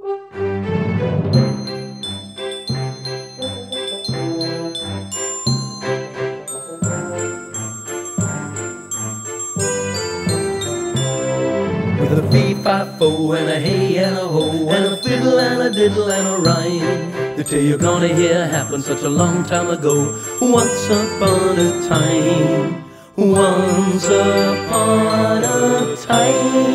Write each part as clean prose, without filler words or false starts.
With a fee-fi-fo and a hey and a ho and a fiddle and a diddle and a rhyme, the tale you're gonna hear happened such a long time ago. Once upon a time, once upon a time.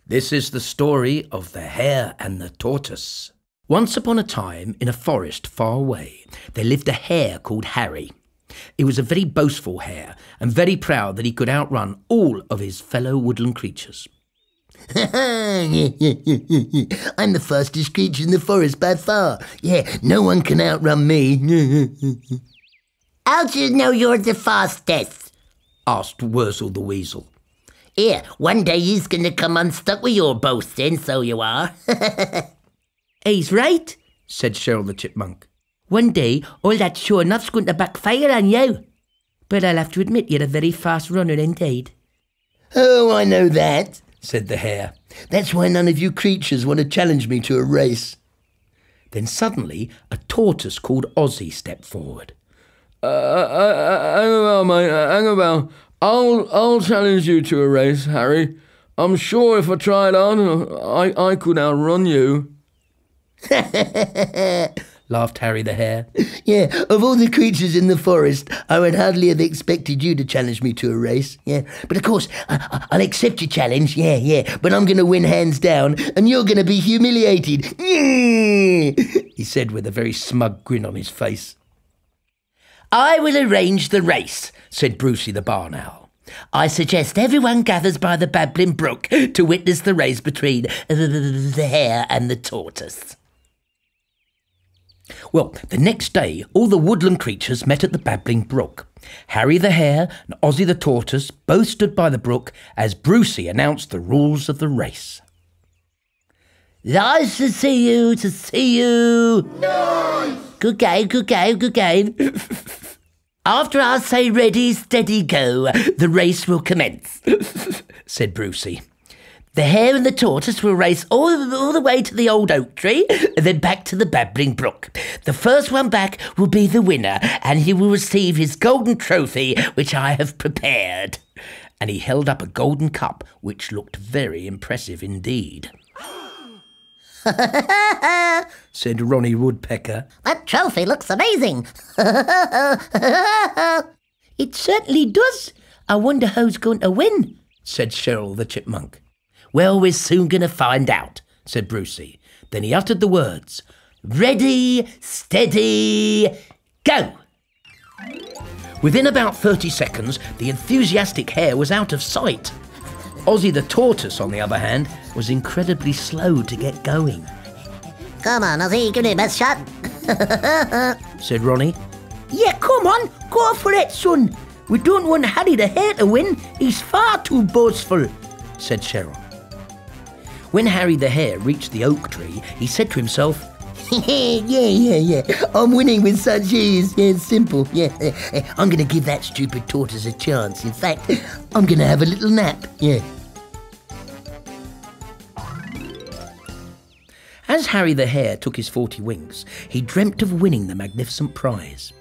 This is the story of the hare and the tortoise. Once upon a time, in a forest far away, there lived a hare called Hare. He was a very boastful hare and very proud that he could outrun all of his fellow woodland creatures. I'm the fastest creature in the forest by far. Yeah, no one can outrun me. How do you know you're the fastest? Asked Wurzel the weasel. Here, one day he's going to come unstuck with your boasting, so you are. He's right, said Cheryl the chipmunk. One day, all that sure enough's going to backfire on you. But I'll have to admit you're a very fast runner indeed. Oh, I know that, said the hare. That's why none of you creatures want to challenge me to a race. Then suddenly a tortoise called Ozzy stepped forward. Hang about, mate, hang about. I'll challenge you to a race, Harry. I'm sure if I tried on, I could outrun you. Laughed Harry the hare. Yeah, of all the creatures in the forest, I would hardly have expected you to challenge me to a race. Yeah, but of course, I'll accept your challenge. Yeah, but I'm going to win hands down, and you're going to be humiliated. Yeah, he said with a very smug grin on his face. I will arrange the race, said Brucey the barn owl. I suggest everyone gathers by the babbling brook to witness the race between the hare and the tortoise. Well, the next day, all the woodland creatures met at the babbling brook. Harry the hare and Ozzy the tortoise both stood by the brook as Brucey announced the rules of the race. Nice to see you, Nice! Good game. After I say ready, steady, go, the race will commence, said Brucey. The hare and the tortoise will race all the way to the old oak tree and then back to the babbling brook. The first one back will be the winner, and he will receive his golden trophy, which I have prepared. And he held up a golden cup, which looked very impressive indeed. said Ronnie Woodpecker. That trophy looks amazing. It certainly does. I wonder who's going to win, said Cheryl the chipmunk. Well, we're soon going to find out, said Brucey. Then he uttered the words, ready, steady, go! Within about 30 seconds, the enthusiastic hare was out of sight. Ozzy the tortoise, on the other hand, was incredibly slow to get going. Come on, Ozzy, give it your best shot. said Ronnie. Yeah, come on, go for it, son. We don't want Harry the hare to win. He's far too boastful, said Cheryl. When Harry the hare reached the oak tree, he said to himself, Yeah. I'm winning with such ease. Yeah, it's simple. Yeah. I'm going to give that stupid tortoise a chance. In fact, I'm going to have a little nap. Yeah. As Harry the hare took his 40 winks, he dreamt of winning the magnificent prize.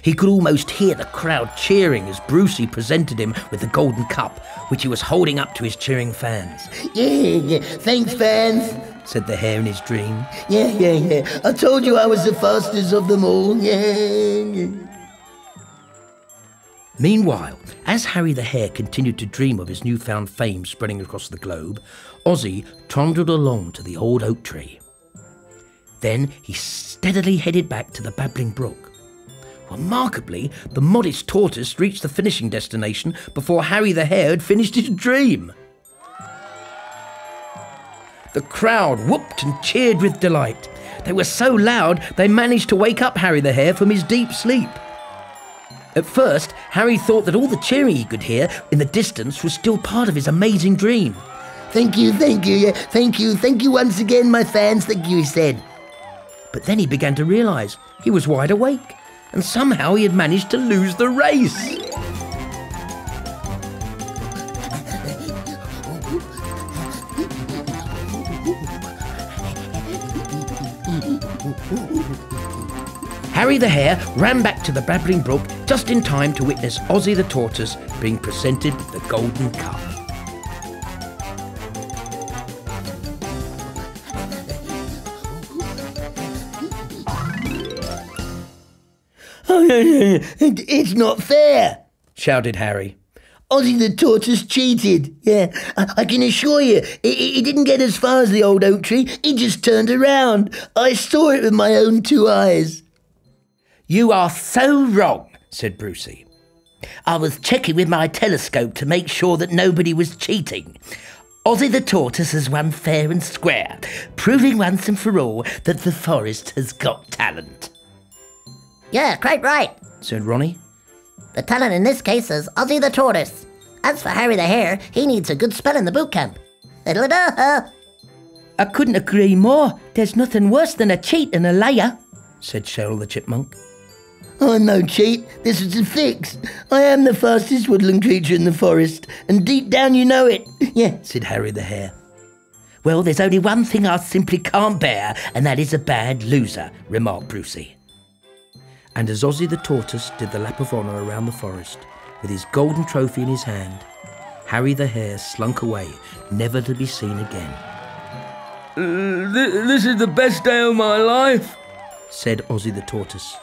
He could almost hear the crowd cheering as Brucey presented him with the golden cup, which he was holding up to his cheering fans. Yeah. Thanks, fans, said the hare in his dream. Yeah. I told you I was the fastest of them all. Yeah. Meanwhile, as Harry the hare continued to dream of his newfound fame spreading across the globe, Ozzy trundled along to the old oak tree. Then he steadily headed back to the babbling brook. Remarkably, the modest tortoise reached the finishing destination before Harry the hare had finished his dream. The crowd whooped and cheered with delight. They were so loud they managed to wake up Harry the hare from his deep sleep. At first, Harry thought that all the cheering he could hear in the distance was still part of his amazing dream. Thank you. Yeah, thank you once again, my fans. Thank you, he said. But then he began to realise he was wide awake, and somehow he had managed to lose the race. Harry the Hare ran back to the babbling brook just in time to witness Ozzy the Tortoise being presented with the golden cup. It's not fair, Shouted Harry. Ozzy the Tortoise cheated. Yeah, I can assure you, he didn't get as far as the old oak tree. He just turned around. I saw it with my own 2 eyes. You are so wrong, said Brucey. I was checking with my telescope to make sure that nobody was cheating. Ozzy the Tortoise has won fair and square, proving once and for all that the forest has got talent. Yeah, quite right. Said Ronnie. The talent in this case is Ozzy the Tortoise. As for Harry the Hare, he needs a good spell in the boot camp. I couldn't agree more. There's nothing worse than a cheat and a liar, said Cheryl the Chipmunk. I'm no cheat. This is a fix. I am the fastest woodland creature in the forest, and deep down you know it. Yeah, said Harry the Hare. Well, there's only one thing I simply can't bear, and that is a bad loser, remarked Brucey. And as Ozzy the Tortoise did the lap of honour around the forest, with his golden trophy in his hand, Harry the Hare slunk away, never to be seen again. This is the best day of my life, said Ozzy the Tortoise,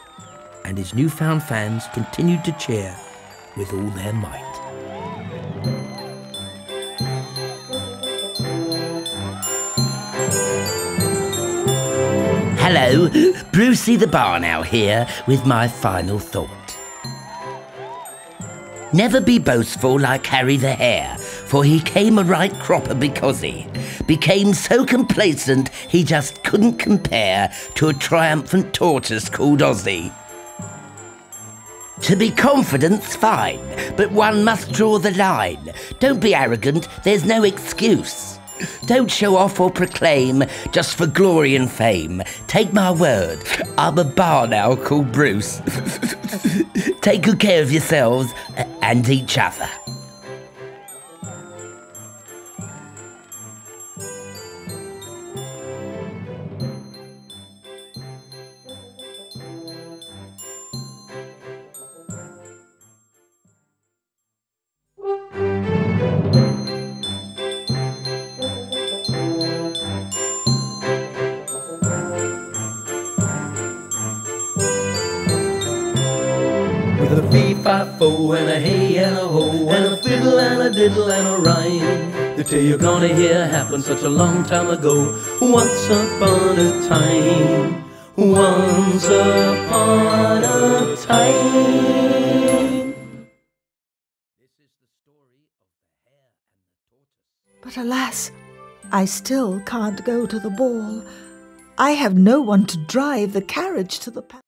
and his newfound fans continued to cheer with all their might. Hello, Brucey the Barn Owl here with my final thought. Never be boastful like Harry the Hare, for he came a right cropper because he became so complacent he just couldn't compare to a triumphant tortoise called Ozzy. To be confident's fine, but one must draw the line. Don't be arrogant, there's no excuse. Don't show off or proclaim just for glory and fame. Take my word, I'm a barn owl called Bruce. Take good care of yourselves and each other. With a fee-fi-fo and a hey and a ho and a fiddle and a diddle and a rhyme, the tale you're gonna hear happened such a long time ago. Once upon a time, once upon a time. But alas, I still can't go to the ball. I have no one to drive the carriage to the palace.